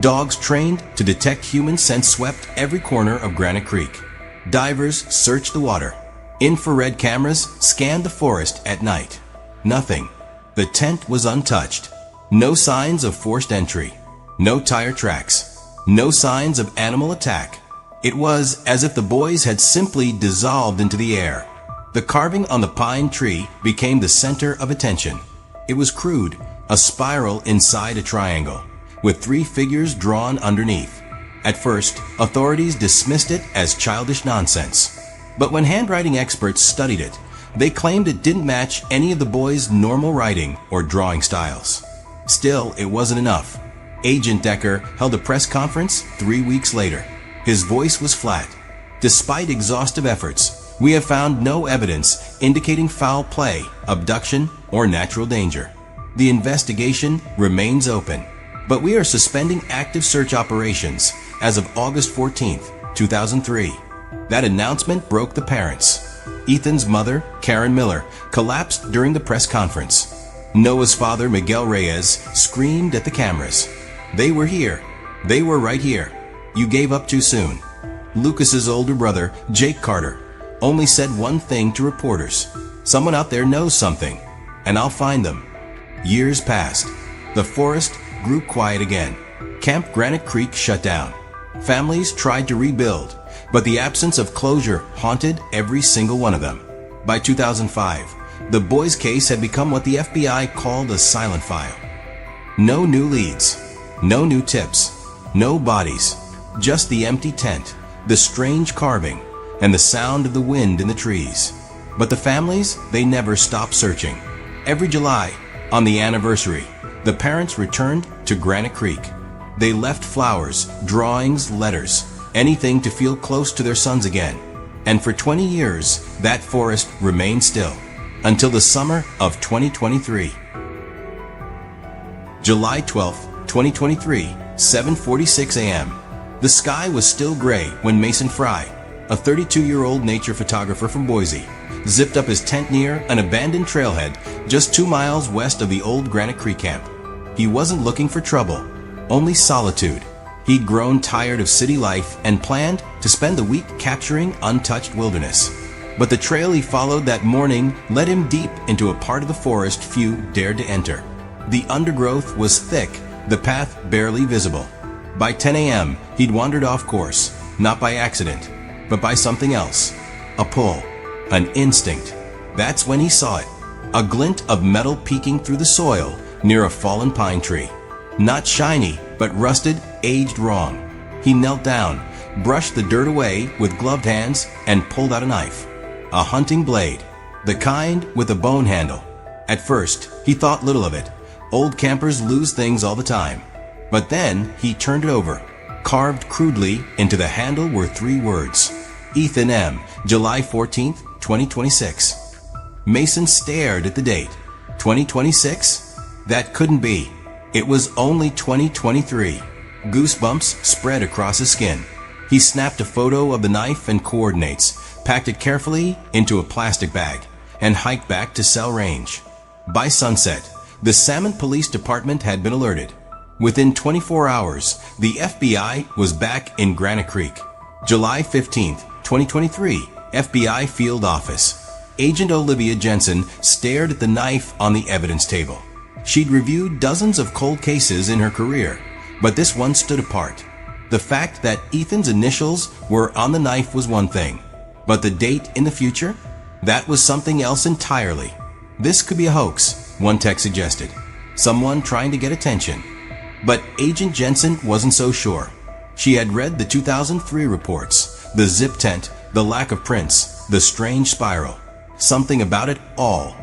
Dogs trained to detect human scent swept every corner of Granite Creek. Divers searched the water. Infrared cameras scanned the forest at night. Nothing. The tent was untouched. No signs of forced entry. No tire tracks. No signs of animal attack. It was as if the boys had simply dissolved into the air. The carving on the pine tree became the center of attention. It was crude, a spiral inside a triangle, with 3 figures drawn underneath. At first, authorities dismissed it as childish nonsense. But when handwriting experts studied it, they claimed it didn't match any of the boys' normal writing or drawing styles. Still, it wasn't enough. Agent Decker held a press conference 3 weeks later. His voice was flat. Despite exhaustive efforts, we have found no evidence indicating foul play, abduction, or natural danger. The investigation remains open, but we are suspending active search operations as of August 14, 2003. That announcement broke the parents. Ethan's mother, Karen Miller, collapsed during the press conference. Noah's father, Miguel Reyes, screamed at the cameras. They were here. They were right here. You gave up too soon. Lucas's older brother, Jake Carter, only said one thing to reporters. Someone out there knows something, and I'll find them. Years passed. The forest grew quiet again. Camp Granite Creek shut down. Families tried to rebuild, but the absence of closure haunted every single one of them. By 2005, the boys' case had become what the FBI called a silent file. No new leads, no new tips, no bodies, just the empty tent, the strange carving, and the sound of the wind in the trees. But the families, they never stopped searching. Every July, on the anniversary, the parents returned to Granite Creek. They left flowers, drawings, letters, anything to feel close to their sons again. And for 20 years, that forest remained still, until the summer of 2023. July 12, 2023, 7:46 a.m. The sky was still gray when Mason Fry, a 32-year-old nature photographer from Boise, zipped up his tent near an abandoned trailhead just 2 miles west of the old Granite Creek camp. He wasn't looking for trouble, only solitude. He'd grown tired of city life and planned to spend the week capturing untouched wilderness. But the trail he followed that morning led him deep into a part of the forest few dared to enter. The undergrowth was thick, the path barely visible. By 10 a.m., he'd wandered off course, not by accident, but by something else. A pull, an instinct. That's when he saw it, a glint of metal peeking through the soil near a fallen pine tree. Not shiny, but rusted, aged wrong. He knelt down, brushed the dirt away with gloved hands, and pulled out a knife. A hunting blade, the kind with a bone handle. At first, he thought little of it. Old campers lose things all the time. But then he turned it over. Carved crudely into the handle were 3 words. Ethan M., July 14, 2026. Mason stared at the date. 2026? That couldn't be. It was only 2023. Goosebumps spread across his skin. He snapped a photo of the knife and coordinates, packed it carefully into a plastic bag, and hiked back to cell range. By sunset, the Salmon Police Department had been alerted. Within 24 hours, the FBI was back in Granite Creek. July 15, 2023, FBI Field Office. Agent Olivia Jensen stared at the knife on the evidence table. She'd reviewed dozens of cold cases in her career, but this one stood apart. The fact that Ethan's initials were on the knife was one thing, but the date in the future? That was something else entirely. This could be a hoax, one tech suggested. Someone trying to get attention. But Agent Jensen wasn't so sure. She had read the 2003 reports, the zip tent, the lack of prints, the strange spiral. Something about it all